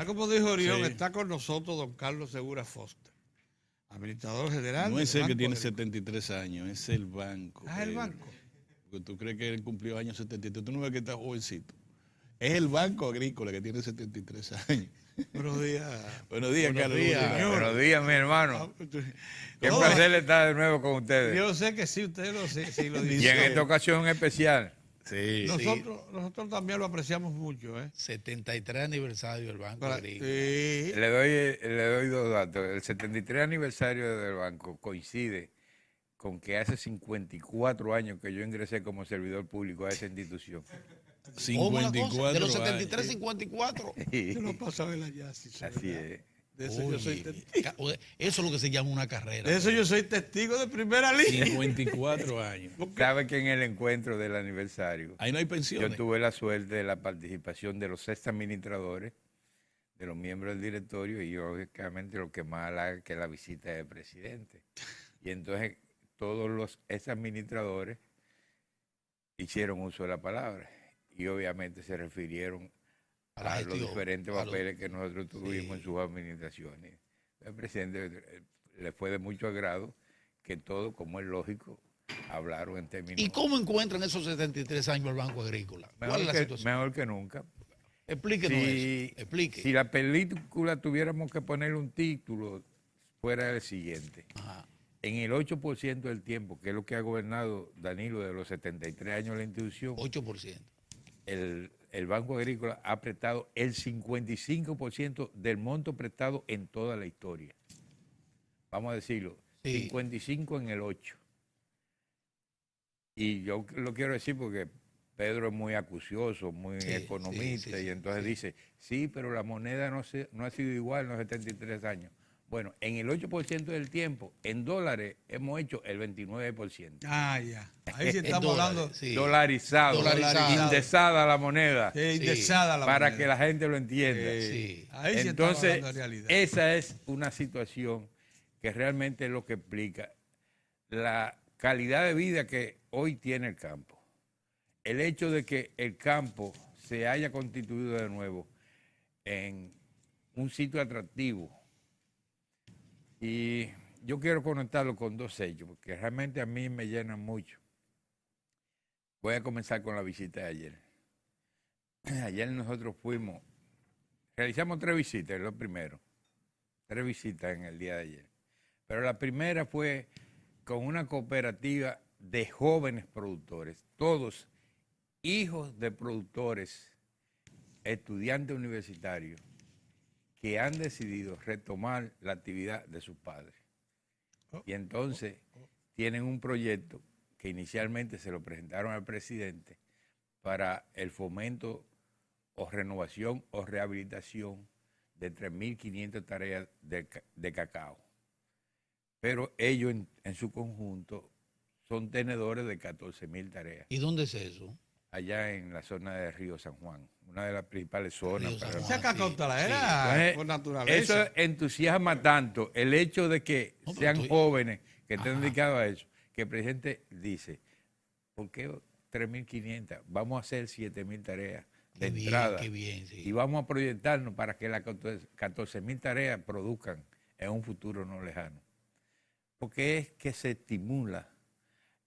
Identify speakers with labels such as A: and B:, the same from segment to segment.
A: como dijo Orión,
B: Sí.
A: está con nosotros don Carlos Segura Foster, administrador general.
B: No es
A: del
B: el que
A: Banco
B: tiene
A: Agrícola.
B: 73 años, es el banco.
A: Ah, el banco.
B: Porque tú crees que él cumplió años 73, tú no ves que está jovencito. Es el Banco Agrícola que tiene 73 años.
A: Buenos días.
B: Buenos días,
C: Buenos
B: Carlos.
C: días.
B: Señor.
D: Buenos días, mi hermano.
A: Ah,
D: Qué
A: no,
D: placer estar de nuevo con ustedes.
A: Yo sé que sí, usted lo sé, sí lo
D: Y
A: dice.
D: en esta ocasión especial,
B: Sí.
A: Nosotros también lo apreciamos mucho, ¿eh?
C: 73 aniversario del Banco Agrícola.
A: Sí.
D: le doy dos datos. El 73 aniversario del banco coincide con que hace 54 años que yo ingresé como servidor público a esa institución.
C: ¿Cómo la cosa?
B: 54
C: De los
B: años.
C: 73, 54.
A: Yo lo paso a ver allá. Sí,
D: Así es.
A: De eso yo soy
C: Oye,
A: testigo.
C: eso es lo que se llama una carrera.
A: De eso yo soy testigo de primera línea.
B: 54 años.
D: Sabe que en el encuentro del aniversario
B: Ahí no hay
D: yo
B: pensiones.
D: tuve la suerte de la participación de los 6 administradores, de los miembros del directorio y lógicamente lo que más halaga que la visita del presidente. Y entonces todos los ex administradores hicieron uso de la palabra y obviamente se refirieron
C: A la
D: a los
C: gestión,
D: diferentes
C: a los-
D: papeles que nosotros tuvimos en sus administraciones. El presidente le fue de mucho agrado que todo, como es lógico, hablaron en términos...
C: ¿Y cómo encuentran esos 73 años el Banco Agrícola? ¿Cuál es la situación?
D: Mejor que nunca.
C: Explíquenos
D: Si,
C: eso. Explique.
D: si la película tuviéramos que ponerle un título, fuera el siguiente.
C: Ajá.
D: En el 8% del tiempo, que es lo que ha gobernado Danilo de los 73 años de la institución,
C: 8%.
D: el Banco Agrícola ha prestado el 55% del monto prestado en toda la historia. Vamos a decirlo,
C: Sí.
D: 55 en el 8. Y yo lo quiero decir porque Pedro es muy acucioso, muy
C: Sí,
D: economista,
C: sí,
D: y entonces
C: sí.
D: dice, sí, pero la moneda no ha sido igual en los 73 años. Bueno, en el 8% del tiempo, en dólares, hemos hecho el 29%.
A: Ah, ya. Ahí sí
C: En
A: estamos
C: dólares,
A: hablando.
C: sí.
D: Dolarizado,
C: Dolarizado.
D: indexada la moneda,
A: Sí, indexada la
D: para
A: moneda.
D: que la gente lo entienda.
C: Sí.
A: Ahí sí estamos
D: Entonces,
A: hablando de realidad.
D: esa es una situación que realmente es lo que explica la calidad de vida que hoy tiene el campo. El hecho de que el campo se haya constituido de nuevo en un sitio atractivo. Y yo quiero conectarlo con dos hechos, porque realmente a mí me llenan mucho. Voy a comenzar con la visita de ayer. Ayer nosotros realizamos 3 visitas, lo primero. 3 visitas en el día de ayer. Pero la primera fue con una cooperativa de jóvenes productores, todos hijos de productores, estudiantes universitarios, que han decidido retomar la actividad de sus padres. Y entonces tienen un proyecto que inicialmente se lo presentaron al presidente para el fomento o renovación o rehabilitación de 3.500 tareas de cacao. Pero ellos en su conjunto son tenedores de 14.000 tareas,
C: ¿Y dónde es eso?
D: allá en la zona de Río San Juan, una de las principales zonas.
C: Río San
D: para-
C: Juan.
A: Esa cacautaladera
D: Entonces,
A: por naturaleza.
D: eso entusiasma tanto, el hecho de que
C: No, pero
D: sean
C: estoy-
D: jóvenes que estén
C: Ajá.
D: dedicados a eso, que el presidente dice, ¿por qué 3.500? Vamos a hacer 7.000 tareas de
C: Qué bien,
D: entrada
C: qué bien, sí.
D: y vamos a proyectarnos para que las 14.000 tareas produzcan en un futuro no lejano. Porque es que se estimula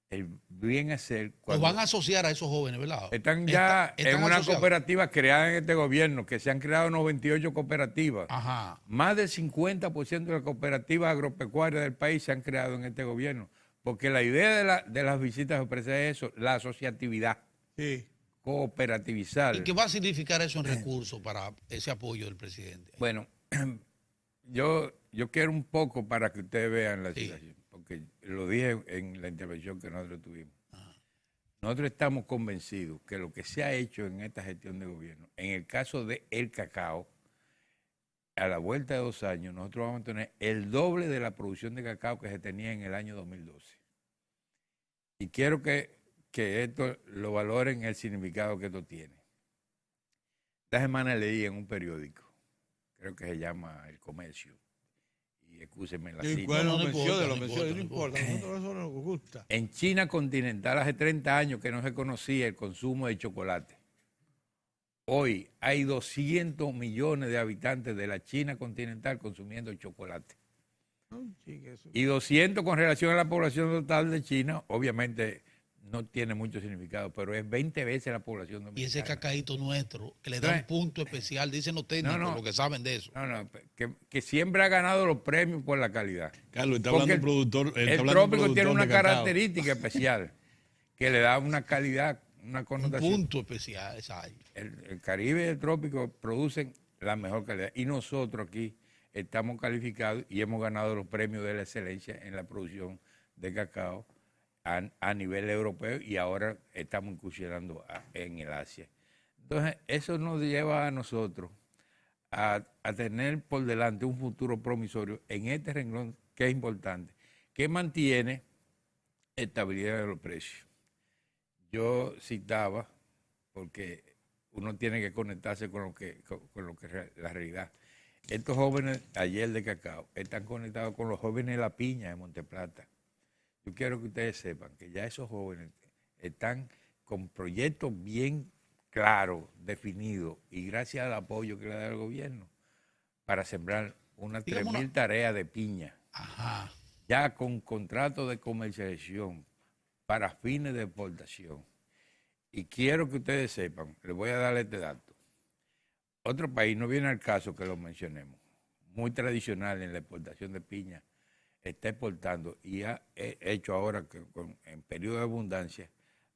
D: el bien hacer.
C: Los
D: cuando-
C: van a asociar a esos jóvenes, ¿verdad?
D: están ya
C: Están
D: en una
C: asociados.
D: cooperativa creada en este gobierno, que se han creado 98 cooperativas.
C: Ajá.
D: Más del 50% de las cooperativas agropecuarias del país se han creado en este gobierno. Porque la idea de las visitas ofrece eso, la asociatividad,
A: Sí.
D: cooperativizar.
C: ¿Y qué va a significar eso en recursos para ese apoyo del presidente?
D: Bueno, yo quiero un poco para que ustedes vean la
C: Sí.
D: situación, porque lo dije en la intervención que nosotros tuvimos. Nosotros estamos convencidos que lo que se ha hecho en esta gestión de gobierno, en el caso del cacao, a la vuelta de 2 años, nosotros vamos a tener el doble de la producción de cacao que se tenía en el año 2012. Y quiero que esto lo valoren el significado que esto tiene. Esta semana leí en un periódico, creo que se llama El Comercio, y excúsenme la
A: Y
D: cita.
A: bueno,
C: no
A: lo
C: importa,
A: menciona,
C: no
A: lo menciona, no
C: importa,
A: importa. A nosotros eso nos gusta.
D: En China continental hace 30 años que no se conocía el consumo de chocolate. hoy hay 200 millones de habitantes de la China continental consumiendo chocolate. Y 200 con relación a la población total de China, obviamente no tiene mucho significado, pero es 20 veces la población dominicana.
C: Y ese cacaíto nuestro, que le da un punto especial, dicen los técnicos, los que saben de eso.
D: No, que siempre ha ganado los premios por la calidad.
B: Carlos, está hablando productor.
D: El trópico tiene una característica especial que le da una calidad, una connotación.
C: Un punto especial, exacto.
D: El Caribe y el trópico producen la mejor calidad. Y nosotros aquí estamos calificados y hemos ganado los premios de la excelencia en la producción de cacao a nivel europeo y ahora estamos incursionando en el Asia. Entonces, eso nos lleva a nosotros a tener por delante un futuro promisorio en este renglón que es importante, que mantiene estabilidad de los precios. Yo citaba, porque uno tiene que conectarse con lo que es la realidad. Estos jóvenes ayer de cacao están conectados con los jóvenes de la piña de Monteplata. Yo quiero que ustedes sepan que ya esos jóvenes están con proyectos bien claros, definidos, y gracias al apoyo que le da el gobierno, para sembrar unas 3.000 tareas de piña.
C: Ajá.
D: Ya con contratos de comercialización para fines de exportación. Y quiero que ustedes sepan, les voy a dar este dato. Otro país, no viene al caso que lo mencionemos, muy tradicional en la exportación de piña, está exportando y ha hecho ahora en periodo de abundancia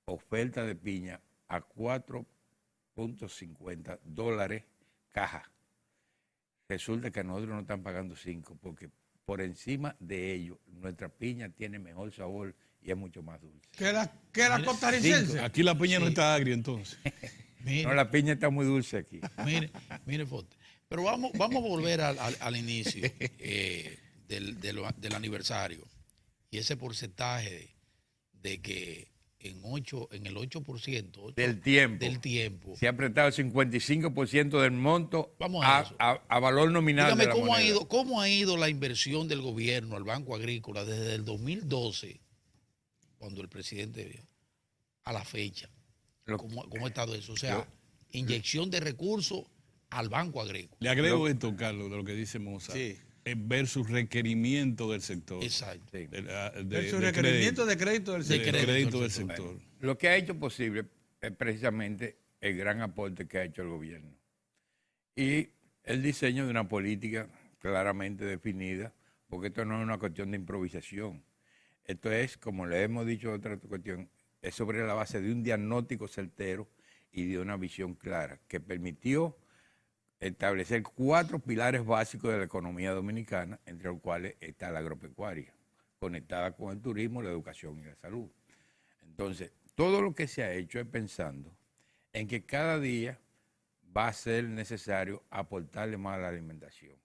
D: oferta de piña a $4.50 caja. Resulta que a nosotros nos están pagando 5 porque por encima de ello nuestra piña tiene mejor sabor y es mucho más dulce.
A: ¿Qué era costarricense?
B: Aquí la piña no está agria entonces.
C: Mire,
D: No, la piña está muy dulce aquí.
C: mire, Fote. Pero vamos a volver al inicio del aniversario y ese porcentaje de que en el 8%
D: Del tiempo. Se ha apretado el 55% del monto
C: Vamos a
D: valor nominal.
C: Dígame,
D: de la moneda.
C: ¿cómo ha ido la inversión del gobierno al Banco Agrícola desde el 2012, cuando el presidente, a la fecha? ¿Cómo ha estado eso? O sea, inyección de recursos al Banco Agrícola.
B: Le agrego esto, Carlos, de lo que dice Mozart.
A: Sí.
B: Versus requerimiento del sector.
C: Exacto.
D: Sí.
A: Versus requerimiento de crédito del sector.
B: De crédito del sector.
D: Lo que ha hecho posible es precisamente el gran aporte que ha hecho el gobierno. Y el diseño de una política claramente definida, porque esto no es una cuestión de improvisación. Esto es, como le hemos dicho otra cuestión, es sobre la base de un diagnóstico certero y de una visión clara que permitió establecer 4 pilares básicos de la economía dominicana, entre los cuales está la agropecuaria, conectada con el turismo, la educación y la salud. Entonces, todo lo que se ha hecho es pensando en que cada día va a ser necesario aportarle más a la alimentación,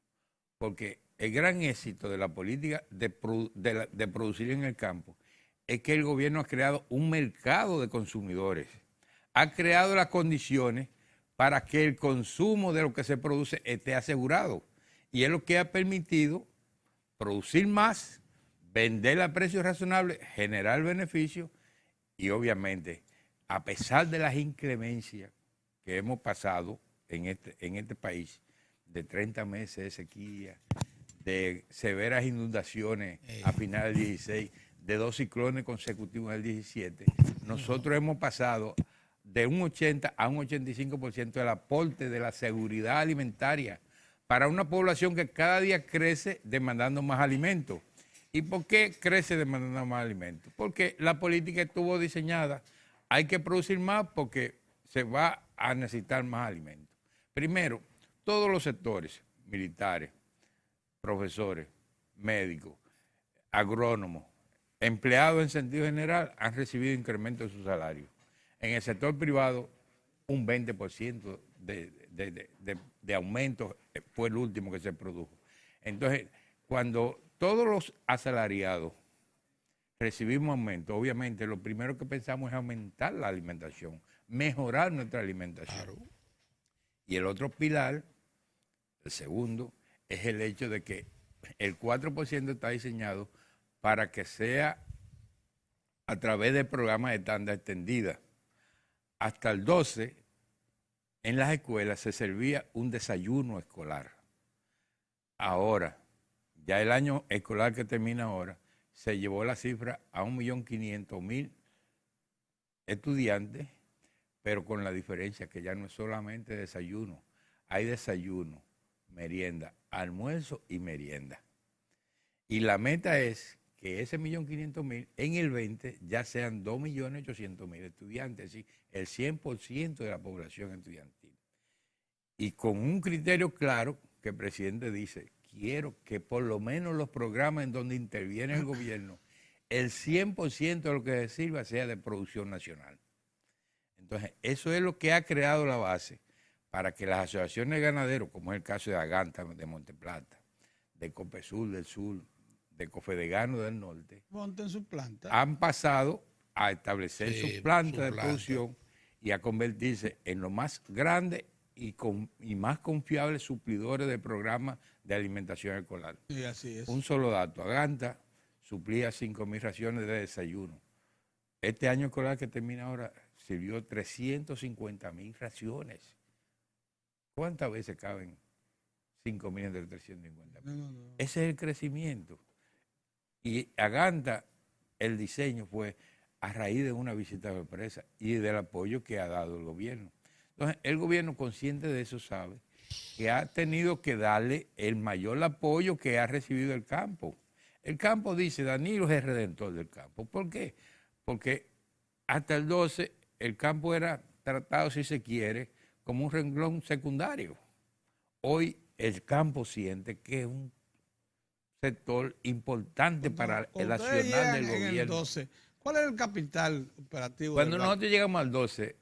D: porque el gran éxito de la política de producir en el campo es que el gobierno ha creado un mercado de consumidores, ha creado las condiciones para que el consumo de lo que se produce esté asegurado. Y es lo que ha permitido producir más, vender a precios razonables, generar beneficios y obviamente, a pesar de las inclemencias que hemos pasado en este país, de 30 meses de sequía, de severas inundaciones a finales del 16, de 2 ciclones consecutivos en el 17, nosotros hemos pasado de un 80 a un 85% del aporte de la seguridad alimentaria para una población que cada día crece demandando más alimentos. ¿Y por qué crece demandando más alimentos? Porque la política estuvo diseñada, hay que producir más porque se va a necesitar más alimentos. Primero, todos los sectores, militares, profesores, médicos, agrónomos, empleados en sentido general, han recibido incremento de su salario. En el sector privado, un 20% de aumento fue el último que se produjo. Entonces, cuando todos los asalariados recibimos aumento, obviamente lo primero que pensamos es aumentar la alimentación, mejorar nuestra alimentación. Claro. Y el otro pilar, el segundo, es el hecho de que el 4% está diseñado para que sea a través de programas de tanda extendida. Hasta el 12, en las escuelas se servía un desayuno escolar. Ahora, ya el año escolar que termina ahora, se llevó la cifra a 1.500.000 estudiantes, pero con la diferencia que ya no es solamente desayuno, hay desayuno, merienda, almuerzo y merienda. Y la meta es que ese 1.500.000 en el 20 ya sean 2.800.000 estudiantes, es decir, el 100% de la población estudiantil. Y con un criterio claro que el presidente dice, quiero que por lo menos los programas en donde interviene el gobierno, el 100% de lo que se sirva sea de producción nacional. Entonces, eso es lo que ha creado la base para que las asociaciones de ganaderos, como es el caso de Aganta, de Monteplata, de Copesur del Sur, de Cofedegano del Norte,
A: monten su planta.
D: han pasado a establecer su planta de producción y a convertirse en los más grandes y más confiables suplidores de programas de alimentación escolar.
A: Sí, así es.
D: Un solo dato, Aganta suplía 5.000 raciones de desayuno. Este año escolar que termina ahora sirvió 350.000 raciones. ¿Cuántas veces caben 5.000 entre 350.000?
A: No.
D: Ese es el crecimiento. Y Aganta, el diseño fue a raíz de una visita sorpresa y del apoyo que ha dado el gobierno. Entonces, el gobierno, consciente de eso, sabe que ha tenido que darle el mayor apoyo que ha recibido el campo. El campo dice, Danilo es el redentor del campo. ¿Por qué? Porque hasta el 12 el campo era tratado, si se quiere, como un renglón secundario. Hoy el campo siente que es un sector importante para el accionar del gobierno.
A: El 12, ¿cuál es el capital operativo?
D: Cuando nosotros llegamos al 12,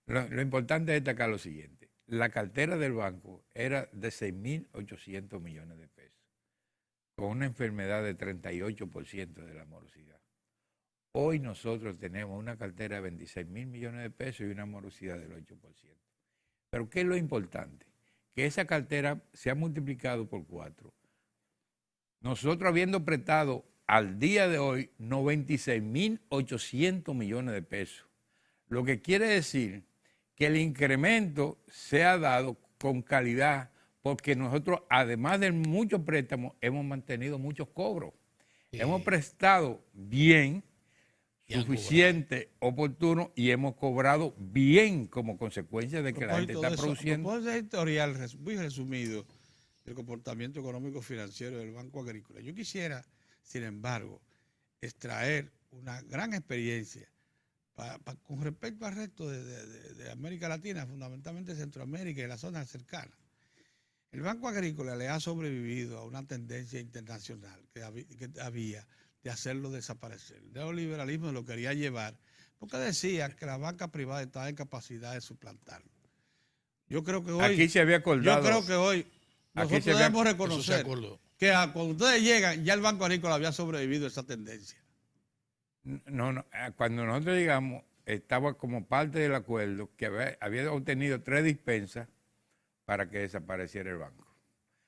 D: lo importante es destacar lo siguiente. La cartera del banco era de 6.800 millones de pesos, con una enfermedad de 38% de la morosidad. Hoy nosotros tenemos una cartera de 26.000 millones de pesos y una morosidad del 8%. Pero ¿qué es lo importante? Que esa cartera se ha multiplicado por 4. Nosotros habiendo prestado al día de hoy 96.800 millones de pesos, lo que quiere decir que el incremento se ha dado con calidad porque nosotros, además de muchos préstamos, hemos mantenido muchos cobros. Sí. Hemos prestado bien, suficiente, oportuno y hemos cobrado bien como consecuencia de que la gente está produciendo.
A: Propósito editorial muy resumido del comportamiento económico financiero del Banco Agrícola. Yo quisiera, sin embargo, extraer una gran experiencia con respecto al resto de América Latina, fundamentalmente Centroamérica y la zona cercana. El Banco Agrícola le ha sobrevivido a una tendencia internacional que había de hacerlo desaparecer. El neoliberalismo lo quería llevar porque decía que la banca privada estaba en capacidad de suplantarlo. Yo creo que hoy...
D: Aquí se había acordado.
A: Yo creo que hoy nosotros debemos reconocer que cuando ustedes llegan, ya el Banco Agrícola había sobrevivido a esa tendencia.
D: No, cuando nosotros llegamos, estaba como parte del acuerdo que había obtenido 3 dispensas para que desapareciera el banco.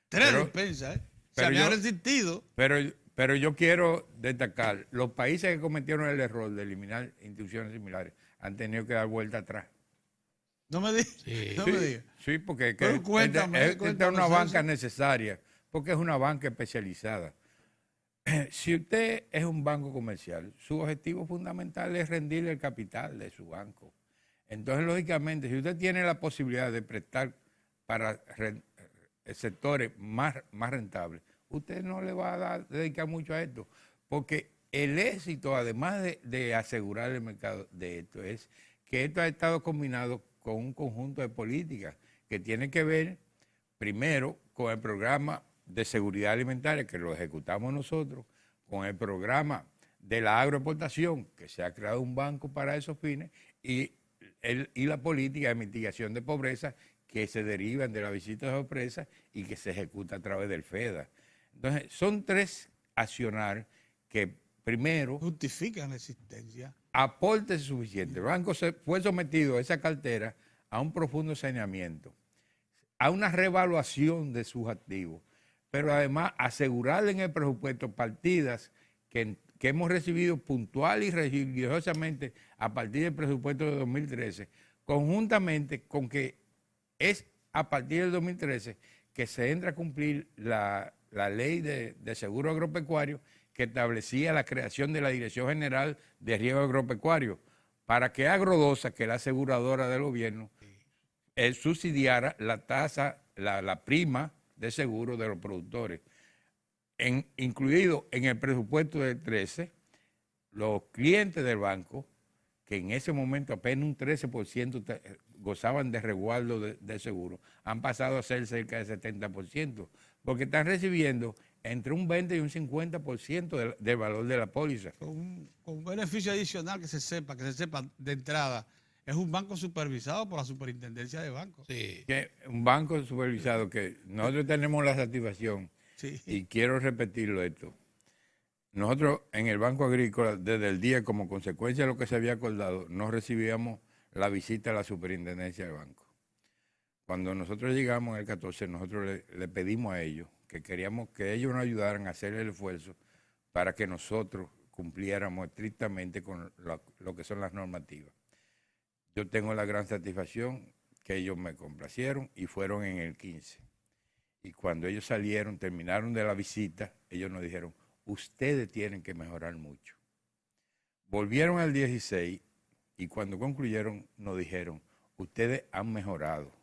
A: 3 dispensas, ¿eh? Se habían resistido.
D: Pero yo quiero destacar, los países que cometieron el error de eliminar instituciones similares han tenido que dar vuelta atrás.
A: No me digas.
D: Sí,
A: no me digas.
D: Sí, porque
A: cuéntame,
D: esta es una banca necesaria, porque es una banca especializada. Si usted es un banco comercial, su objetivo fundamental es rendirle el capital de su banco. Entonces, lógicamente, si usted tiene la posibilidad de prestar para sectores más rentables, usted no le va a dedicar mucho a esto, porque el éxito, además de asegurar el mercado de esto, es que esto ha estado combinado con un conjunto de políticas que tienen que ver, primero, con el programa de seguridad alimentaria, que lo ejecutamos nosotros, con el programa de la agroexportación, que se ha creado un banco para esos fines, y la política de mitigación de pobreza, que se derivan de la visita de sorpresa y que se ejecuta a través del FEDA. Entonces, son 3 accionar que primero
A: justifican la existencia.
D: Aporte suficiente. El banco fue sometido a esa cartera a un profundo saneamiento, a una reevaluación de sus activos, pero además asegurarle en el presupuesto partidas que hemos recibido puntual y religiosamente a partir del presupuesto de 2013, conjuntamente con que es a partir del 2013 que se entra a cumplir la ley de seguro agropecuario que establecía la creación de la Dirección General de Riesgo Agropecuario para que Agrodosa, que es la aseguradora del gobierno, subsidiara la tasa, la prima de seguro de los productores. Incluido en el presupuesto del 13, los clientes del banco, que en ese momento apenas un 13% gozaban de resguardo de seguro, han pasado a ser cerca del 70%, porque están recibiendo entre un 20 y un 50% del valor de la póliza.
A: Con un beneficio adicional que se sepa de entrada, es un banco supervisado por la Superintendencia de Bancos.
C: Sí.
D: Que un banco supervisado que nosotros tenemos la satisfacción,
A: Sí.
D: y quiero repetirlo esto, nosotros en el Banco Agrícola, desde el día como consecuencia de lo que se había acordado, no recibíamos la visita a la superintendencia del banco. Cuando nosotros llegamos en el 14, nosotros le pedimos a ellos que queríamos que ellos nos ayudaran a hacer el esfuerzo para que nosotros cumpliéramos estrictamente con lo que son las normativas. Yo tengo la gran satisfacción que ellos me complacieron y fueron en el 15. Y cuando ellos salieron, terminaron de la visita, ellos nos dijeron, ustedes tienen que mejorar mucho. Volvieron al 16 y cuando concluyeron nos dijeron, ustedes han mejorado.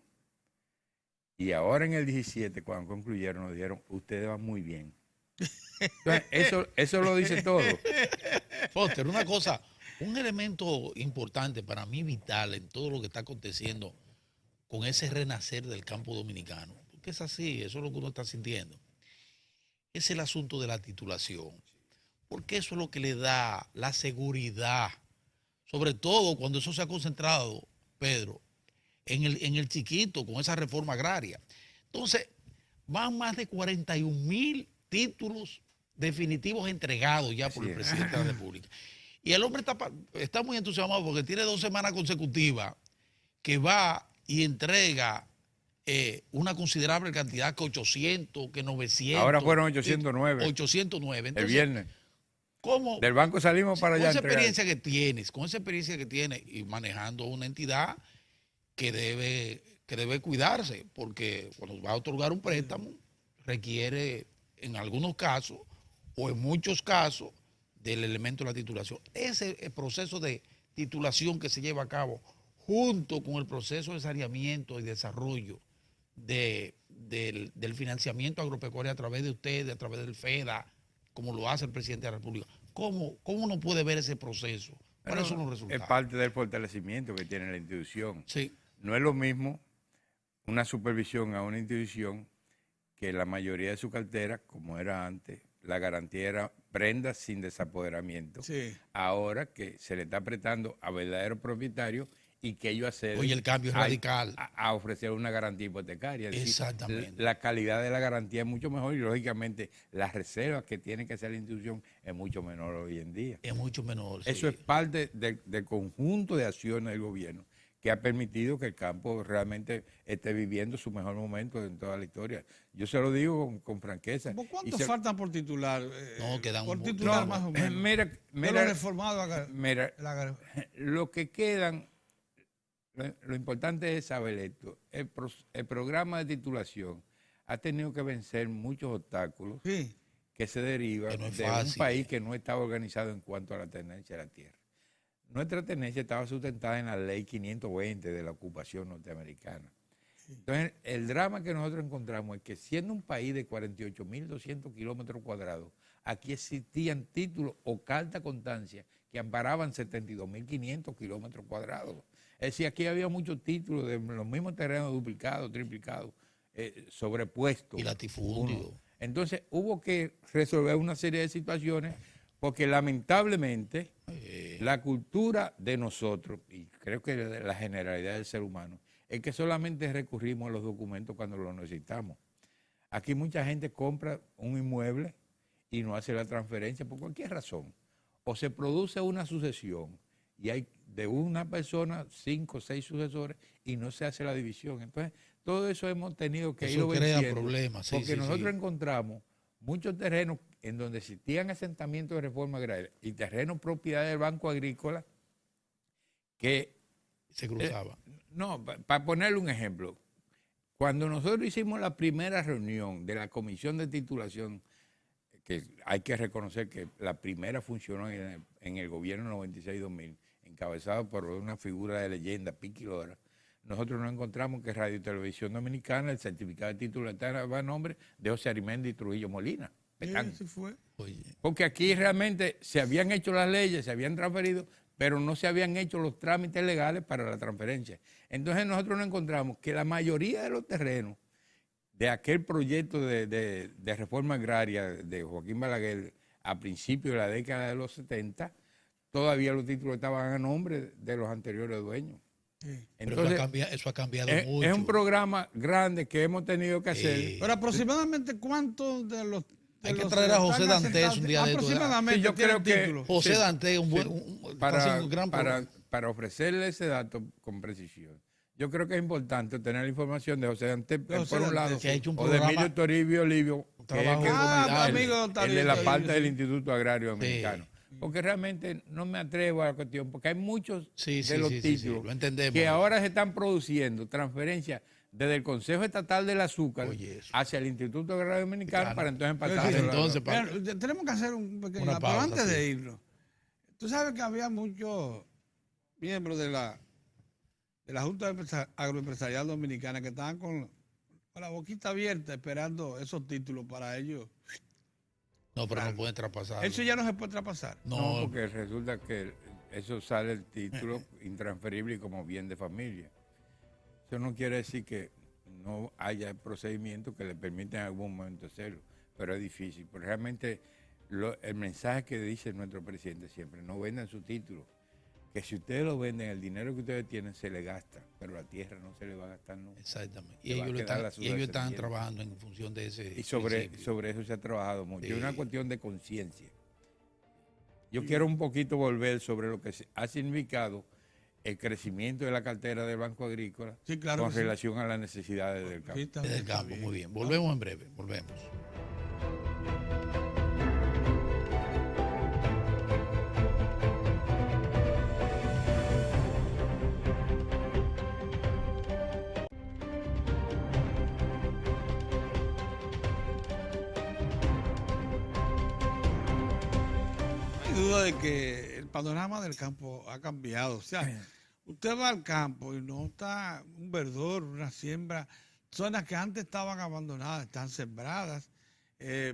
D: Y ahora en el 17, cuando concluyeron, nos dijeron, ustedes van muy bien. Entonces, eso lo dice todo.
C: Foster, una cosa, un elemento importante para mí vital en todo lo que está aconteciendo con ese renacer del campo dominicano, porque es así, eso es lo que uno está sintiendo, es el asunto de la titulación, porque eso es lo que le da la seguridad, sobre todo cuando eso se ha concentrado, Pedro, en el chiquito, con esa reforma agraria. Entonces, van más de 41,000 títulos definitivos entregados ya por el presidente de la República. Y el hombre está muy entusiasmado porque tiene 2 semanas consecutivas que va y entrega una considerable cantidad, que 800, que 900.
D: Ahora fueron 809.
C: 809. Entonces,
D: el viernes.
C: ¿cómo?
D: Del banco salimos para allá.
C: Con esa experiencia que tienes, y manejando una entidad que debe cuidarse, porque cuando va a otorgar un préstamo, requiere en algunos casos, o en muchos casos, del elemento de la titulación. Ese proceso de titulación que se lleva a cabo, junto con el proceso de saneamiento y desarrollo del financiamiento agropecuario a través de ustedes, a través del FEDA, como lo hace el presidente de la República. ¿Cómo uno puede ver ese proceso? ¿Cuáles son los resultados?
D: Es parte del fortalecimiento que tiene la institución.
C: Sí.
D: No es lo mismo una supervisión a una institución que la mayoría de su cartera, como era antes, la garantía era prendas sin desapoderamiento.
A: Sí.
D: Ahora que se le está apretando a verdaderos propietarios y que ellos acceden.
C: Oye, el cambio es radical.
D: A ofrecer una garantía hipotecaria. Es decir,
C: Exactamente.
D: la calidad de la garantía es mucho mejor y lógicamente las reservas que tiene que hacer la institución es mucho menor hoy en día.
C: Es mucho menor.
D: Eso
C: sí.
D: es parte del conjunto de acciones del gobierno que ha permitido que el campo realmente esté viviendo su mejor momento en toda la historia. Yo se lo digo con franqueza.
A: ¿Cuántos faltan por titular?
C: No, quedan
A: por
C: un
A: titular más o menos.
D: Mira,
A: Lo reformado.
D: mira, lo que quedan, lo importante es saber esto. El programa de titulación ha tenido que vencer muchos obstáculos que se derivan
C: que no es
D: de
C: fácil,
D: un país que no estaba organizado en cuanto a la tenencia de la tierra. Nuestra tenencia estaba sustentada en la ley 520 de la ocupación norteamericana. Entonces, el drama que nosotros encontramos es que siendo un país de 48.200 kilómetros cuadrados, aquí existían títulos o carta constancia que amparaban 72.500 kilómetros cuadrados. Es decir, aquí había muchos títulos de los mismos terrenos duplicados, triplicados, sobrepuestos.
C: Y latifundio.
D: Entonces, hubo que resolver una serie de situaciones porque lamentablemente la cultura de nosotros, y creo que de la generalidad del ser humano, es que solamente recurrimos a los documentos cuando los necesitamos. Aquí mucha gente compra un inmueble y no hace la transferencia por cualquier razón. O se produce una sucesión y hay de una persona 5 o 6 sucesores y no se hace la división. Entonces, todo eso hemos tenido que irlo venciendo.
C: Eso crea problemas. Sí,
D: porque nosotros encontramos muchos terrenos en donde existían asentamientos de reforma agraria y terrenos propiedad del Banco Agrícola que
C: se cruzaba.
D: no, para ponerle un ejemplo, Cuando nosotros hicimos la primera reunión de la comisión de titulación, que hay que reconocer que la primera funcionó en el gobierno 96-2000, encabezado por una figura de leyenda, Piqui Lora, nosotros nos encontramos que Radio y Televisión Dominicana, el certificado de titularidad va a nombre de José Arimendi Trujillo Molina. Petán.
A: Sí, fue.
C: Oye,
D: Porque aquí realmente se habían hecho las leyes, se habían transferido, pero no se habían hecho los trámites legales para la transferencia. Entonces nosotros nos encontramos que la mayoría de los terrenos de aquel proyecto de reforma agraria de Joaquín Balaguer a principios de la década de los 70, todavía los títulos estaban a nombre de los anteriores dueños.
A: Sí.
C: pero
D: Entonces,
C: eso ha cambiado
D: es
C: mucho.
D: un programa grande que hemos tenido que hacer.
C: Sí.
A: Pero aproximadamente cuántos de los...
C: Hay que traer a José
A: están
C: Dantes
A: asentados?
C: un día de estos.
A: Aproximadamente,
D: Sí, yo
A: tienen
D: creo que-
A: título.
C: José
D: Sí,
C: Dantes,
D: sí.
C: está haciendo un gran programa.
D: para ofrecerle ese dato con precisión. Yo creo que es importante tener la información de José Dantes,
A: De José
D: por un
A: Dantes,
D: lado,
C: que ha hecho un
D: o de
C: programa-
D: Emilio Toribio Olivio, que es
C: trabajo
D: el que-
C: formidable.
D: el-
A: amigo
D: el
A: Toribio
D: de la
A: Olivio,
D: parte del
A: sí.
D: Instituto Agrario Dominicano. Porque realmente no me atrevo a la cuestión, porque hay muchos
C: Sí,
D: de
C: sí,
D: los
C: sí, sí, sí,
D: títulos
C: lo entendemos.
D: que ahora se están produciendo transferencias desde el Consejo Estatal del Azúcar
C: Oye, eso.
D: hacia el Instituto Agrario Dominicano
C: Claro.
D: para entonces
A: Pero
D: pasar.
A: sí,
C: entonces,
A: Mira, tenemos que hacer un pequeño...
C: Una
A: Pero
C: pausa,
A: antes
C: sí.
A: de irnos, tú sabes que había muchos miembros de la Junta Agroempresarial Dominicana que estaban con la boquita abierta esperando esos títulos para ellos.
C: No, pero no pueden traspasar.
A: Eso ya no se puede traspasar.
D: No,
C: No,
D: porque resulta que eso sale el título intransferible y como bien de familia. Eso no quiere decir que no haya procedimientos que le permitan en algún momento hacerlo, pero es difícil. Porque realmente el mensaje que dice nuestro presidente siempre, no vendan su título, que si ustedes lo venden, el dinero que ustedes tienen se le gasta, pero la tierra no se le va a gastar nunca.
C: exactamente.
D: Se
C: Y
D: va a
C: ellos,
D: quedar la
C: y ellos están
D: subsistencia.
C: trabajando en función de ese.
D: Y sobre
C: principio.
D: eso se ha trabajado mucho.
C: Sí.
D: Es una cuestión de conciencia. Yo quiero un poquito volver sobre lo que ha significado el crecimiento de la cartera del Banco Agrícola
A: Sí, claro
D: con
A: que sí.
D: relación a las necesidades del campo.
A: Sí, está
C: Desde
A: bien,
C: el
A: está
C: campo,
A: bien.
C: muy bien. Volvemos en breve, volvemos.
A: No hay duda de que el panorama del campo ha cambiado. O sea, usted va al campo y no está un verdor, una siembra, zonas que antes estaban abandonadas, están sembradas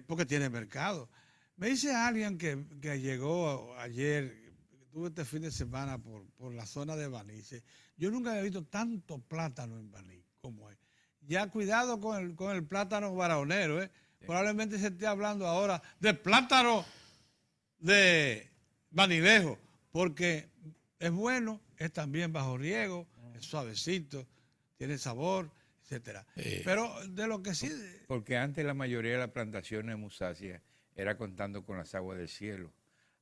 A: porque tiene mercado. Me dice alguien que llegó ayer, que tuve este fin de semana por la zona de Baní, dice, yo nunca había visto tanto plátano en Baní como es. Ya cuidado con el plátano baraonero, ¿eh?
D: Sí.
A: Probablemente se esté hablando ahora de plátano de Banilejo, porque es bueno, es también bajo riego, es suavecito, tiene sabor, etcétera. Pero de lo que sí...
D: Porque antes la mayoría de las plantaciones de musáceas era contando con las aguas del cielo.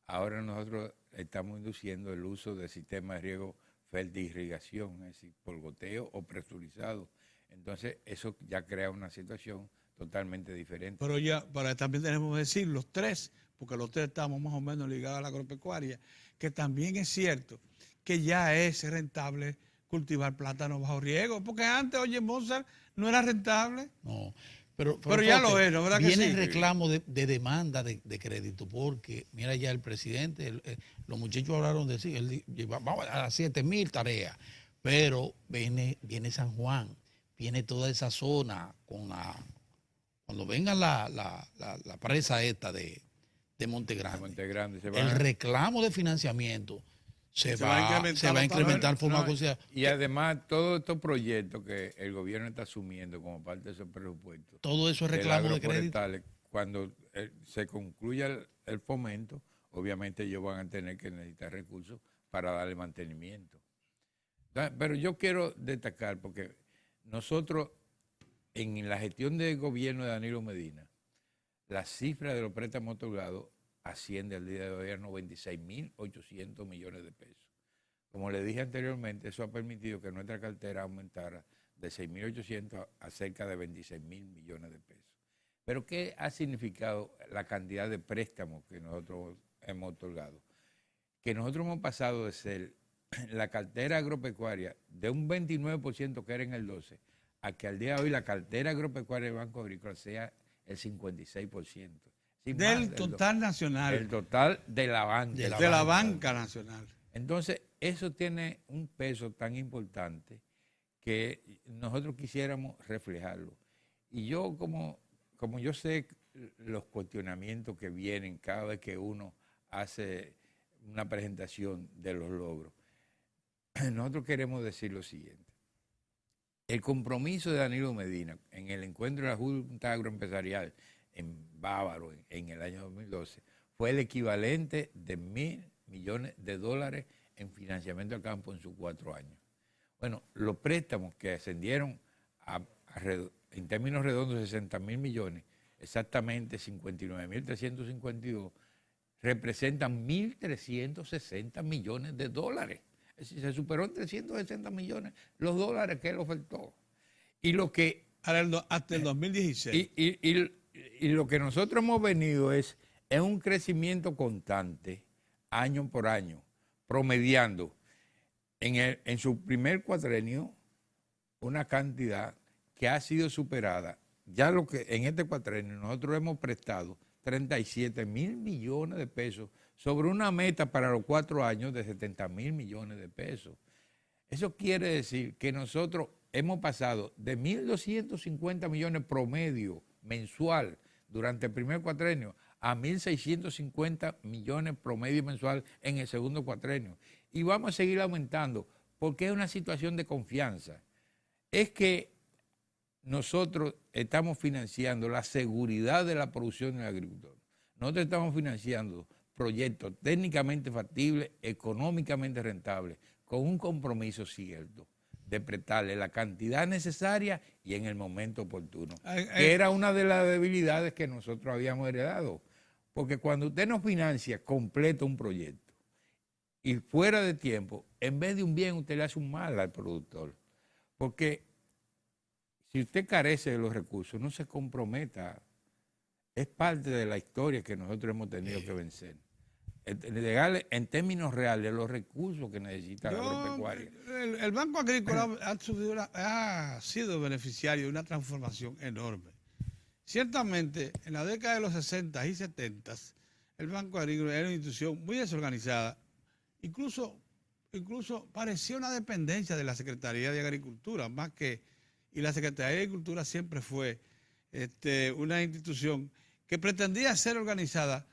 D: Ahora nosotros estamos induciendo el uso del sistema de riego de irrigación, es decir, por goteo o presurizado. Entonces eso ya crea una situación totalmente diferente.
A: Pero ya, para también tenemos que decir los tres, porque los tres estamos más o menos ligados a la agropecuaria, que también es cierto que ya es rentable cultivar plátano bajo riego, porque antes, oye, Mozart, no era rentable.
C: No,
A: Pero ya lo es, ¿no? ¿Verdad que
C: viene
A: sí?
C: el reclamo de demanda de crédito, porque mira ya el presidente, los muchachos hablaron de sí, vamos a las 7,000 tareas, pero viene San Juan, viene toda esa zona cuando venga la presa esta de Monte Grande,
D: Monte Grande se
C: el
D: va-
C: reclamo de financiamiento se
A: va a
C: va
A: incrementar
C: a
A: los
C: incrementar de forma
D: No,
C: considerable.
D: y además todos estos proyectos que el gobierno está asumiendo como parte de esos presupuestos,
C: Todo eso es reclamo de crédito.
D: agroforestales, cuando se concluya el fomento, obviamente ellos van a tener que necesitar recursos para darle mantenimiento. Pero yo quiero destacar, porque nosotros en la gestión del gobierno de Danilo Medina, la cifra de los préstamos otorgados asciende al día de hoy a 96.800 millones de pesos. Como le dije anteriormente, eso ha permitido que nuestra cartera aumentara de 6.800 a cerca de 26.000 millones de pesos. Pero ¿qué ha significado la cantidad de préstamos que nosotros hemos otorgado? Que nosotros hemos pasado de ser la cartera agropecuaria de un 29% que era en el 12 a que al día de hoy la cartera agropecuaria del Banco Agrícola sea el 56%. Sin
A: Del
D: más,
A: total nacional.
D: el total de la banca.
A: De la banca nacional.
D: Entonces, eso tiene un peso tan importante que nosotros quisiéramos reflejarlo. Y yo, como yo sé los cuestionamientos que vienen cada vez que uno hace una presentación de los logros, nosotros queremos decir lo siguiente. El compromiso de Danilo Medina en el encuentro de la Junta Agroempresarial en Bávaro en el año 2012 fue el equivalente de $1.000 millones en financiamiento al campo en sus 4 años. Bueno, los préstamos que ascendieron en términos redondos 60.000 millones, exactamente 59.352, representan 1.360 millones de dólares. Es decir, se superó en 360 millones los dólares que él ofertó. Y lo que
A: hasta el 2016.
D: Y lo que nosotros hemos venido es un crecimiento constante, año por año, promediando en su primer cuatrenio una cantidad que ha sido superada. Ya lo que en este cuatrenio nosotros hemos prestado 37.000 millones de pesos sobre una meta para los 4 años de 70.000 millones de pesos. Eso quiere decir que nosotros hemos pasado de 1.250 millones promedio mensual durante el primer cuatrenio a 1.650 millones promedio mensual en el segundo cuatrenio. Y vamos a seguir aumentando porque es una situación de confianza. Es que nosotros estamos financiando la seguridad de la producción del agricultor. Nosotros estamos financiando proyectos técnicamente factibles, económicamente rentables, con un compromiso cierto de prestarle la cantidad necesaria y en el momento oportuno, que era una de las debilidades que nosotros habíamos heredado. Porque cuando usted no financia completo un proyecto y fuera de tiempo, en vez de un bien, usted le hace un mal al productor. Porque si usted carece de los recursos, no se comprometa. Es parte de la historia que nosotros hemos tenido que vencer. Legal, en términos reales, los recursos que necesita la agropecuaria.
A: El Banco Agrícola ha sido beneficiario de una transformación enorme. Ciertamente, en la década de los 60 y 70, el Banco Agrícola era una institución muy desorganizada, incluso parecía una dependencia de la Secretaría de Agricultura, y la Secretaría de Agricultura siempre fue una institución que pretendía ser organizada,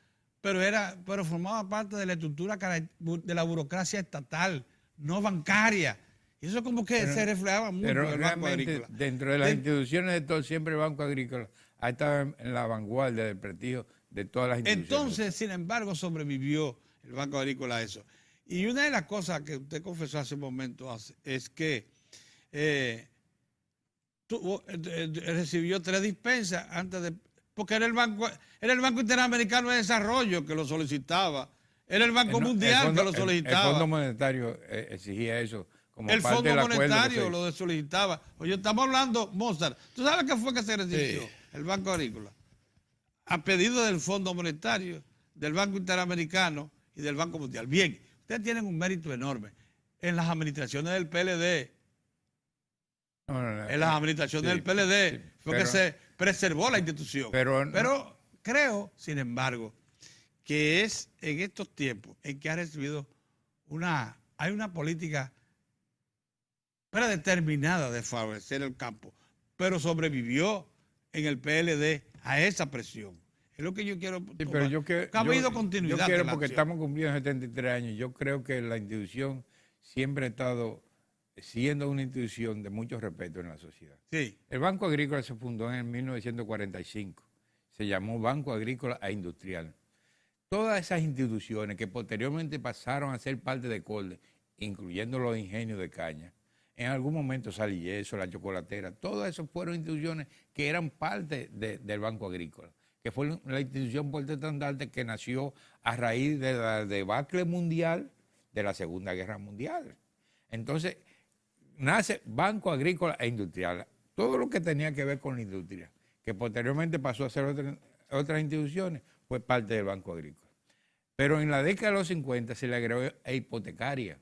A: pero formaba parte de la estructura de la burocracia estatal, no bancaria. Y eso como que se reflejaba mucho en el Banco Agrícola.
D: Dentro de las instituciones de todo, siempre el Banco Agrícola ha estado en la vanguardia del prestigio de todas las instituciones.
A: Entonces, sin embargo, sobrevivió el Banco Agrícola a eso. Y una de las cosas que usted confesó hace un momento es que recibió 3 dispensas antes de... Porque era el Banco Interamericano de Desarrollo que lo solicitaba. Era el Banco Mundial que lo solicitaba.
D: El Fondo Monetario exigía eso como
A: el
D: parte del
A: Fondo
D: acuerdo.
A: Monetario lo solicitaba. Oye, estamos hablando, Mozart. ¿Tú sabes qué fue que se recibió?
C: Sí.
A: El Banco Agrícola. A pedido del Fondo Monetario, del Banco Interamericano y del Banco Mundial. Bien, ustedes tienen un mérito enorme. En las administraciones del PLD, en las administraciones del PLD, fue que se preservó la institución. Pero creo, sin embargo, que es en estos tiempos en que ha recibido hay una política predeterminada de favorecer el campo, pero sobrevivió en el PLD a esa presión. Es lo que yo quiero.
D: Sí, pero
A: ha habido continuidad.
D: Yo quiero, porque estamos cumpliendo 73 años. Yo creo que la institución siempre ha estado siendo una institución de mucho respeto en la sociedad.
A: Sí.
D: El Banco Agrícola se fundó en el 1945. Se llamó Banco Agrícola e Industrial. Todas esas instituciones que posteriormente pasaron a ser parte de COLDE, incluyendo los ingenios de caña, en algún momento Salilleso, la chocolatera, todas esas fueron instituciones que eran parte del Banco Agrícola, que fue la institución portaestandarte que nació a raíz de la debacle mundial de la Segunda Guerra Mundial. Entonces, nace Banco Agrícola e Industrial. Todo lo que tenía que ver con la industria, que posteriormente pasó a ser otras instituciones, fue parte del Banco Agrícola. Pero en la década de los 50 se le agregó hipotecaria.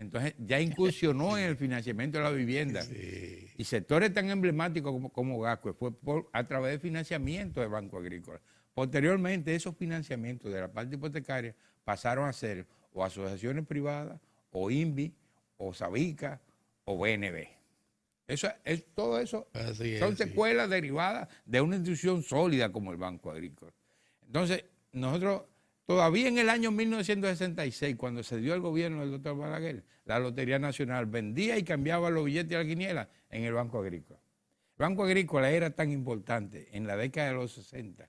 D: Entonces ya incursionó en el financiamiento de la vivienda.
C: Sí.
D: Y sectores tan emblemáticos como Gascue fue a través de financiamiento del Banco Agrícola. Posteriormente, esos financiamientos de la parte hipotecaria pasaron a ser o asociaciones privadas, o INVI, o Sabica, o BNB. Todo eso
C: Así
D: son
C: es, sí.
D: secuelas derivadas de una institución sólida como el Banco Agrícola. Entonces, nosotros, todavía en el año 1966, cuando se dio el gobierno del doctor Balaguer, la Lotería Nacional vendía y cambiaba los billetes de la quiniela en el Banco Agrícola. El Banco Agrícola era tan importante en la década de los 60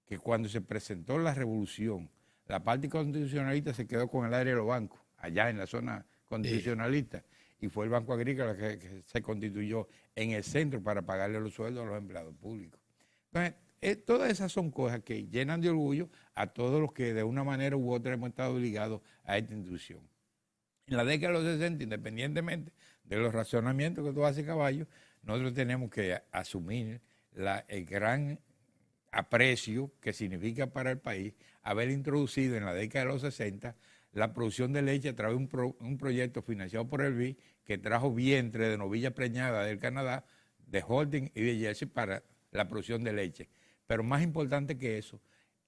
D: que cuando se presentó la revolución, la parte constitucionalista se quedó con el área de los bancos, allá en la zona constitucionalista, y fue el Banco Agrícola que se constituyó en el centro para pagarle los sueldos a los empleados públicos. Entonces, todas esas son cosas que llenan de orgullo a todos los que de una manera u otra hemos estado ligados a esta institución. En la década de los 60, independientemente de los razonamientos que tú haces, Caballo, nosotros tenemos que asumir el gran aprecio que significa para el país haber introducido en la década de los 60 la producción de leche a través de un proyecto financiado por el BID que trajo vientre de novilla preñada del Canadá, de Holding y de Jersey para la producción de leche. Pero más importante que eso,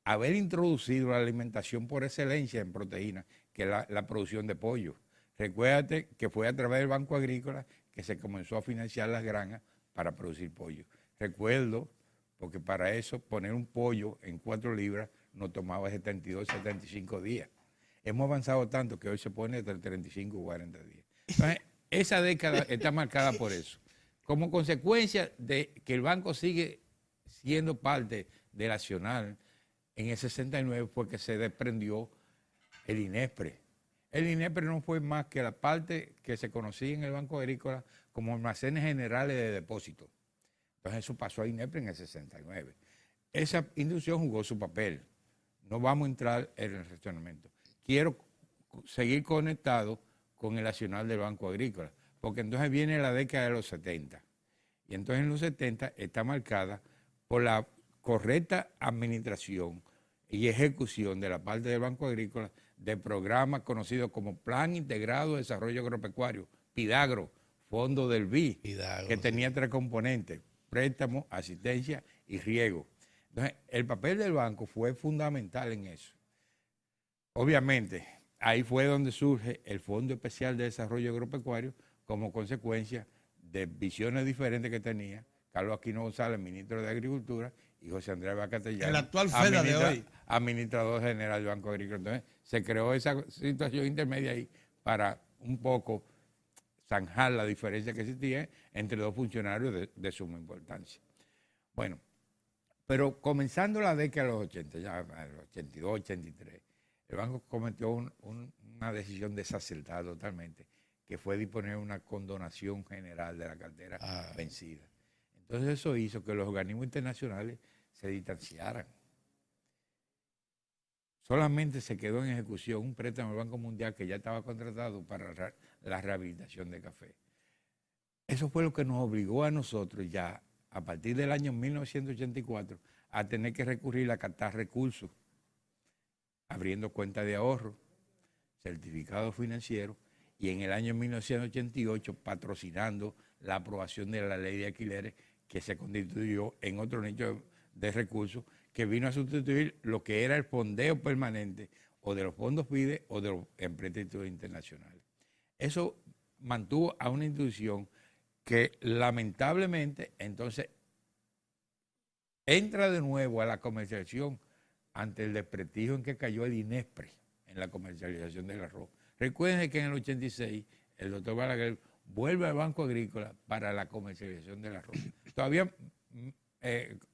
D: haber introducido la alimentación por excelencia en proteínas, que es la producción de pollo. Recuérdate que fue a través del Banco Agrícola que se comenzó a financiar las granjas para producir pollo. Recuerdo, porque para eso poner un pollo en 4 libras nos tomaba 72, 75 días. Hemos avanzado tanto que hoy se pone entre 35 y 40 días. Entonces, esa década está marcada por eso. Como consecuencia de que el banco sigue siendo parte del Nacional, en el 69 fue que se desprendió el INESPRE. El INESPRE no fue más que la parte que se conocía en el Banco Agrícola como almacenes generales de depósitos. Entonces eso pasó a INESPRE en el 69. Esa institución jugó su papel. No vamos a entrar en el razonamiento. Quiero seguir conectado con el Nacional del Banco Agrícola, porque entonces viene la década de los 70. Y entonces en los 70 está marcada por la correcta administración y ejecución de la parte del Banco Agrícola de programas conocidos como Plan Integrado de Desarrollo Agropecuario, PIDAGRO, Fondo del BI,
C: PIDAGRO,
D: que tenía 3 componentes: préstamo, asistencia y riego. Entonces, el papel del banco fue fundamental en eso. Obviamente, ahí fue donde surge el Fondo Especial de Desarrollo Agropecuario como consecuencia de visiones diferentes que tenía Carlos Aquino González, ministro de Agricultura, y José Andrés Bacatellano,
A: el actual FEDA de hoy,
D: administrador general del Banco Agrícola. Entonces, se creó esa situación intermedia ahí para un poco zanjar la diferencia que existía entre 2 funcionarios de suma importancia. Bueno, pero comenzando la década de los 80, ya los 82, 83, el banco cometió una decisión desacertada totalmente, que fue disponer una condonación general de la cartera vencida. Entonces eso hizo que los organismos internacionales se distanciaran. Solamente se quedó en ejecución un préstamo del Banco Mundial que ya estaba contratado para la rehabilitación de café. Eso fue lo que nos obligó a nosotros ya, a partir del año 1984, a tener que recurrir a captar recursos, abriendo cuentas de ahorro, certificados financieros, y en el año 1988 patrocinando la aprobación de la ley de alquileres, que se constituyó en otro nicho de recursos que vino a sustituir lo que era el fondeo permanente o de los fondos FIDE o de los empréstitos internacionales. Eso mantuvo a una institución que lamentablemente entonces entra de nuevo a la comercialización ante el desprestigio en que cayó el INESPRE en la comercialización del arroz. Recuerden que en el 86 el doctor Balaguer vuelve al Banco Agrícola para la comercialización del arroz. Todavía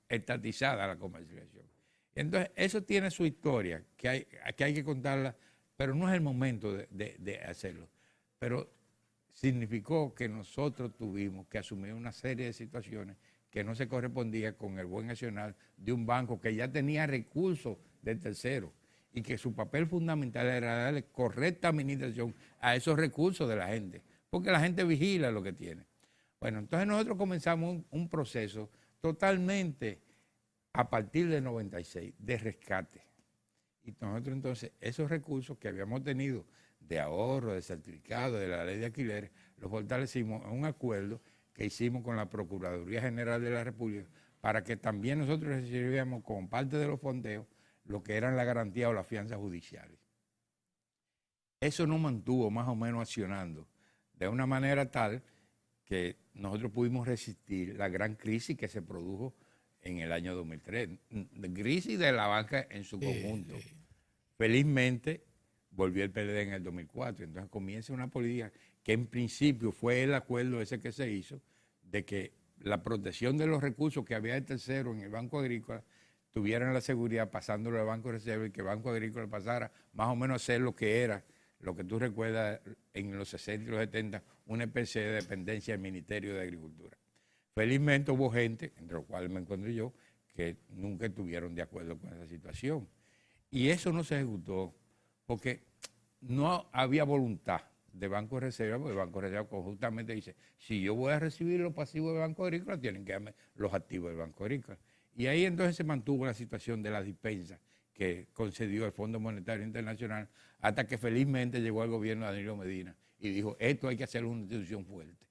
D: estatizada la comercialización. Entonces, eso tiene su historia, que hay que contarla, pero no es el momento de hacerlo. Pero significó que nosotros tuvimos que asumir una serie de situaciones que no se correspondía con el buen accionar de un banco que ya tenía recursos de terceros y que su papel fundamental era darle correcta administración a esos recursos de la gente, porque la gente vigila lo que tiene. Bueno, entonces nosotros comenzamos un proceso totalmente a partir del 96 de rescate. Y nosotros entonces esos recursos que habíamos tenido de ahorro, de certificado, de la ley de alquileres, lo fortalecimos en un acuerdo que hicimos con la Procuraduría General de la República para que también nosotros recibiéramos como parte de los fondeos lo que eran la garantía o las fianzas judiciales. Eso nos mantuvo más o menos accionando de una manera tal que nosotros pudimos resistir la gran crisis que se produjo en el año 2003, crisis de la banca en su conjunto. Felizmente volvió el PLD en el 2004, entonces comienza una política que en principio fue el acuerdo ese que se hizo de que la protección de los recursos que había de tercero en el Banco Agrícola tuvieran la seguridad pasándolo al Banco de Reserva y que el Banco Agrícola pasara más o menos a ser lo que era, lo que tú recuerdas en los 60 y los 70, una especie de dependencia del Ministerio de Agricultura. Felizmente hubo gente, entre los cuales me encuentro yo, que nunca estuvieron de acuerdo con esa situación. Y eso no se ejecutó porque no había voluntad de Banco de Reserva, porque el Banco de Reserva justamente dice, si yo voy a recibir los pasivos del Banco Agrícola, tienen que darme los activos del Banco Agrícola. Y ahí entonces se mantuvo la situación de la dispensa que concedió el Fondo Monetario Internacional, hasta que felizmente llegó el gobierno de Danilo Medina y dijo, esto hay que hacer una institución fuerte.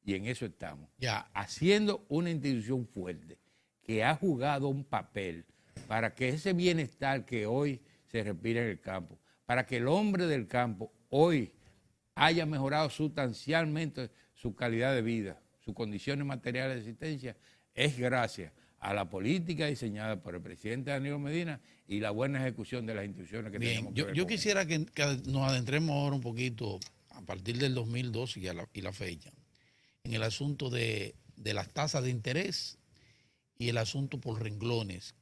D: Y en eso estamos,
C: Ya.
D: haciendo una institución fuerte que ha jugado un papel para que ese bienestar que hoy se respira en el campo, para que el hombre del campo hoy haya mejorado sustancialmente su calidad de vida, sus condiciones materiales de existencia, es gracias a la política diseñada por el presidente Danilo Medina y la buena ejecución de las instituciones que
C: Bien,
D: tenemos que ver
C: yo
D: con
C: quisiera que nos adentremos ahora un poquito a partir del 2012 y la fecha en el asunto de las tasas de interés y el asunto por renglones.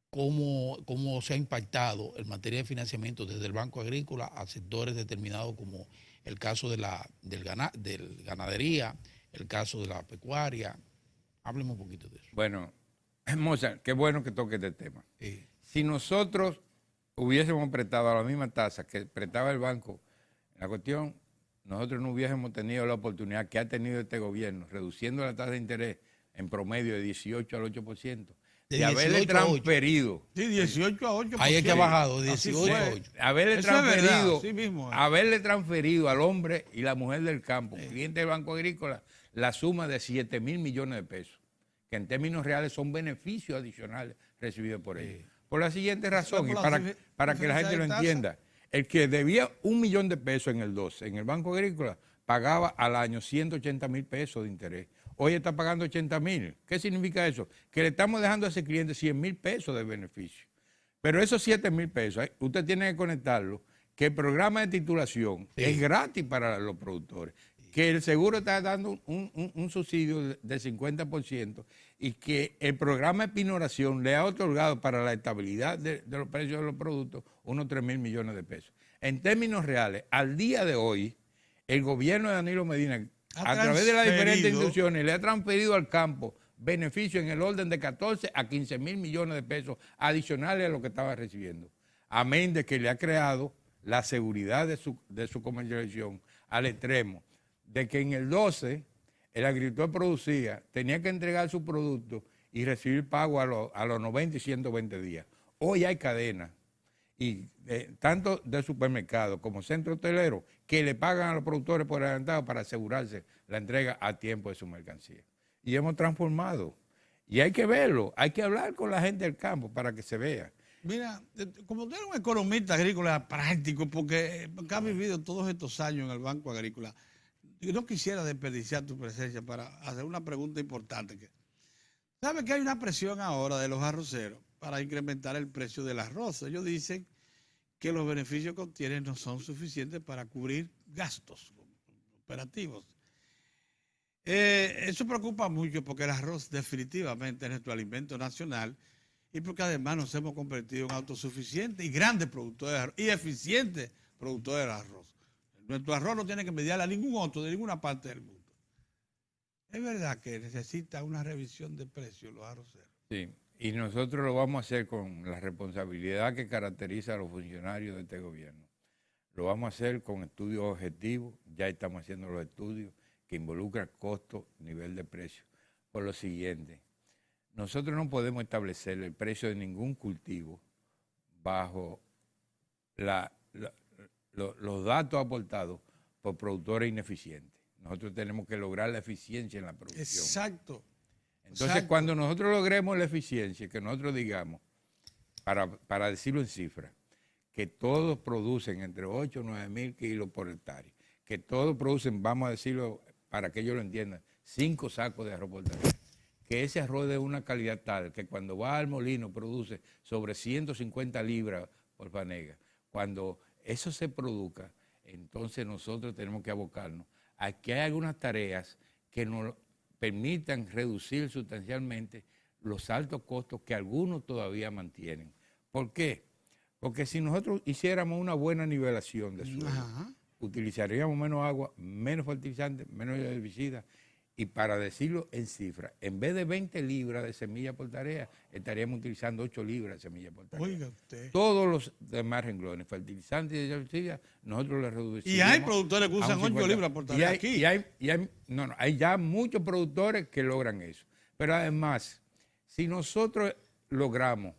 C: Cómo se ha impactado en materia de financiamiento desde el Banco Agrícola a sectores determinados como el caso de del ganadería, el caso de la pecuaria. Hábleme un poquito de eso.
D: Bueno, Mozart, qué bueno que toque este tema.
C: Sí.
D: Si nosotros hubiésemos prestado a la misma tasa que prestaba el banco, la cuestión, nosotros no hubiésemos tenido la oportunidad que ha tenido este gobierno, reduciendo la tasa de interés en promedio de 18 al 8%, de haberle
C: 18 a 8.
D: transferido.
A: Sí, 18 a 8%.
C: Ahí es que ha bajado, de
A: Así
C: 18 a
A: fue.
C: 8.
D: Haberle
A: Eso es verdad,
D: transferido,
A: así mismo es.
D: haberle transferido al hombre y la mujer del campo, cliente del Banco Agrícola, la suma de 7.000 millones de pesos, que en términos reales son beneficios adicionales recibidos por ellos. Por la siguiente razón, y
A: por
D: para
A: la
D: que la gente lo
A: diferencia de tasa.
D: entienda, el que debía 1 millón de pesos en el 12, en el Banco Agrícola, pagaba al año 180.000 pesos de interés. Hoy está pagando 80.000. ¿Qué significa eso? Que le estamos dejando a ese cliente 100.000 pesos de beneficio. Pero esos 7.000 pesos, usted tiene que conectarlo, que el programa de titulación es gratis para los productores, que el seguro está dando un subsidio del 50% y que el programa de pinoración le ha otorgado para la estabilidad de los precios de los productos unos 3.000 millones de pesos. En términos reales, al día de hoy, el gobierno de Danilo Medina, a través de las diferentes instituciones, le ha transferido al campo beneficios en el orden de 14 a 15.000 millones de pesos adicionales a lo que estaba recibiendo. Amén de que le ha creado la seguridad de su comercialización al extremo de que en el 12 el agricultor producía, tenía que entregar su producto y recibir pago a los 90 y 120 días. Hoy hay cadenas, y tanto de supermercados como centros hoteleros, que le pagan a los productores por adelantado para asegurarse la entrega a tiempo de su mercancía. Y hemos transformado. Y hay que verlo, hay que hablar con la gente del campo para que se vea.
A: Mira, como tú eres un economista agrícola práctico, porque has vivido todos estos años en el Banco Agrícola, yo no quisiera desperdiciar tu presencia para hacer una pregunta importante. ¿Sabes que hay una presión ahora de los arroceros para incrementar el precio del arroz? Ellos dicen que los beneficios que obtienen no son suficientes para cubrir gastos operativos. Eso preocupa mucho porque el arroz definitivamente es nuestro alimento nacional y porque además nos hemos convertido en autosuficientes y grandes productores de arroz y eficientes productores de arroz. Nuestro arroz no tiene que mediar a ningún otro de ninguna parte del mundo. Es verdad que necesita una revisión de precios los arroceros.
D: Sí, y nosotros lo vamos a hacer con la responsabilidad que caracteriza a los funcionarios de este gobierno. Lo vamos a hacer con estudios objetivos, ya estamos haciendo los estudios que involucran costo, nivel de precio. Por lo siguiente, nosotros no podemos establecer el precio de ningún cultivo bajo los datos aportados por productores ineficientes. Nosotros tenemos que lograr la eficiencia en la producción.
A: Exacto.
D: Entonces,
A: exacto.
D: cuando nosotros logremos la eficiencia, que nosotros digamos, para decirlo en cifras, que todos producen entre 8 y 9 mil kilos por hectárea, que todos producen, vamos a decirlo para que ellos lo entiendan, 5 sacos de arroz por tarea, que ese arroz de una calidad tal que cuando va al molino produce sobre 150 libras por fanega. Cuando eso se produzca, entonces nosotros tenemos que abocarnos a que hay algunas tareas que nos permitan reducir sustancialmente los altos costos que algunos todavía mantienen. ¿Por qué? Porque si nosotros hiciéramos una buena nivelación de suelo, utilizaríamos menos agua, menos fertilizantes, menos herbicidas, y para decirlo en cifras, en vez de 20 libras de semilla por tarea, estaríamos utilizando 8 libras de semilla por tarea.
A: Oiga usted.
D: Todos los demás renglones, fertilizantes y herbicidas, nosotros les reducimos.
A: Y hay productores que usan 8 libras por tarea aquí.
D: Hay ya muchos productores que logran eso. Pero además, si nosotros logramos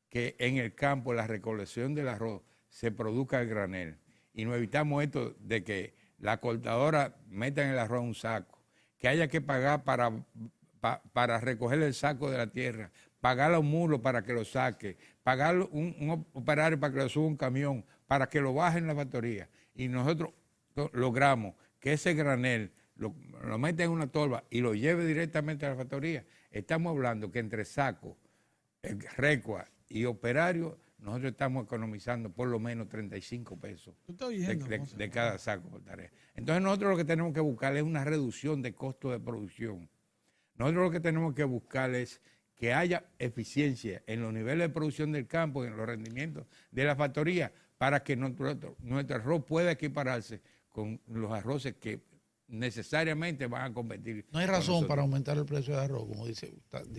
D: que en el campo la recolección del arroz se produzca al granel y nos evitamos esto de que la cortadora meta en el arroz un saco, que haya que pagar para recoger el saco de la tierra, pagar a un mulo para que lo saque, pagar un operario para que lo suba un camión, para que lo baje en la factoría. Y nosotros logramos que ese granel lo meta en una torba y lo lleve directamente a la factoría. Estamos hablando que entre saco, recua y operario, nosotros estamos economizando por lo menos 35 pesos de cada saco por tarea. Entonces nosotros lo que tenemos que buscar es una reducción de costos de producción. Nosotros lo que tenemos que buscar es que haya eficiencia en los niveles de producción del campo, en los rendimientos de la factoría, para que nuestro arroz pueda equipararse con los arroces que necesariamente van a competir.
C: No hay razón para aumentar el precio del arroz, como dice.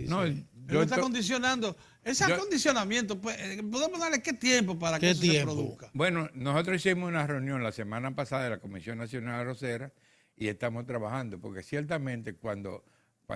D: No,
A: Pero está condicionando. Ese acondicionamiento, pues, ¿podemos darle qué tiempo para que eso se produzca?
D: Bueno, nosotros hicimos una reunión la semana pasada de la Comisión Nacional Arrocera y estamos trabajando, porque ciertamente cuando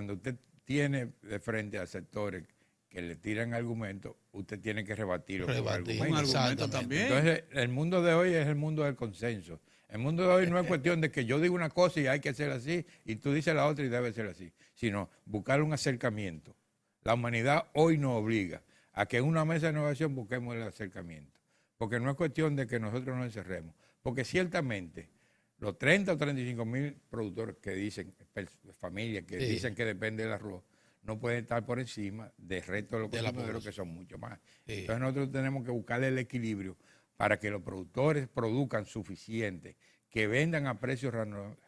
D: usted tiene de frente a sectores que le tiran argumentos, usted tiene que rebatirlo con argumentos.
A: Un argumento también.
D: Entonces, el mundo de hoy es el mundo del consenso. El mundo de hoy no es cuestión de que yo diga una cosa y hay que hacer así, y tú dices la otra y debe ser así, sino buscar un acercamiento. La humanidad hoy nos obliga a que en una mesa de negociación busquemos el acercamiento. Porque no es cuestión de que nosotros nos encerremos. Porque ciertamente los 30 o 35 mil productores que dicen, familias que dicen que depende del arroz, no pueden estar por encima del resto de los consumidores que son mucho más. Entonces nosotros tenemos que buscar el equilibrio para que los productores produzcan suficiente, que vendan a precios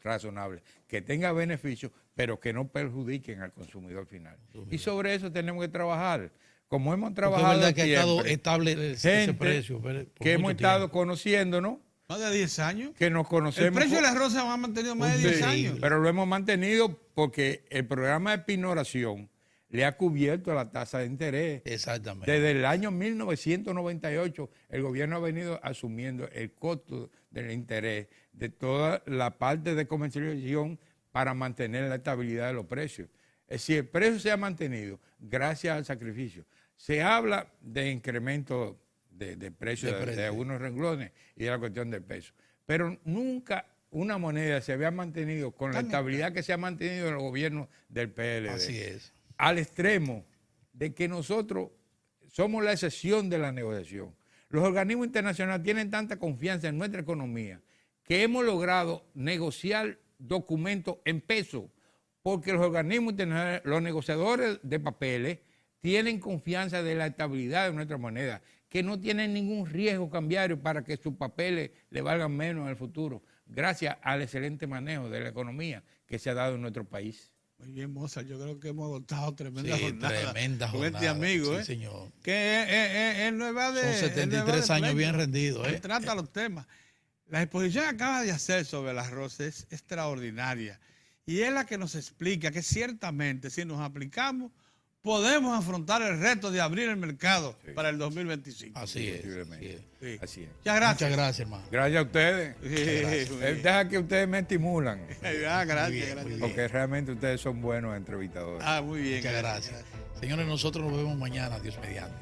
D: razonables, que tengan beneficios, pero que no perjudiquen al consumidor final. Y sobre eso tenemos que trabajar. Como hemos trabajado
C: es verdad que
D: siempre,
C: ha estado estable ese precio.
D: Que hemos estado conociéndonos.
A: Más de 10 años.
D: Que nos conocemos.
A: El precio del arroz se ha mantenido más de 10 años.
D: Pero lo hemos mantenido porque el programa de pinoración le ha cubierto la tasa de interés.
C: Exactamente.
D: Desde el año 1998, el gobierno ha venido asumiendo el costo del interés de toda la parte de comercialización para mantener la estabilidad de los precios. Es decir, el precio se ha mantenido gracias al sacrificio. Se habla de incremento de precios de algunos renglones y de la cuestión del peso, pero nunca una moneda se había mantenido con la estabilidad que se ha mantenido en el gobierno del PLD.
C: Así es.
D: Al extremo de que nosotros somos la excepción de la negociación. Los organismos internacionales tienen tanta confianza en nuestra economía que hemos logrado negociar documentos en peso, porque los organismos internacionales, los negociadores de papeles, tienen confianza de la estabilidad de nuestra moneda, que no tienen ningún riesgo cambiario para que sus papeles le valgan menos en el futuro, gracias al excelente manejo de la economía que se ha dado en nuestro país.
A: Muy bien, Mozart, yo creo que hemos adoptado tremenda jornada con
C: jornada.
A: este amigo.
C: Sí, señor.
A: Que él no va de...
C: Son 73 años bien rendidos.
A: Él trata los temas. La exposición que acaba de hacer sobre el arroz es extraordinaria. Y es la que nos explica que ciertamente si nos aplicamos, podemos afrontar el reto de abrir el mercado para el 2025.
C: Así es.
A: Sí.
D: Así es.
A: Muchas gracias.
C: Muchas gracias, hermano.
D: Gracias a ustedes. Deja que ustedes me estimulan.
A: Gracias.
D: Porque realmente ustedes son buenos entrevistadores.
A: Muy bien.
C: Muchas gracias. Señores, nosotros nos vemos mañana, Dios mediante.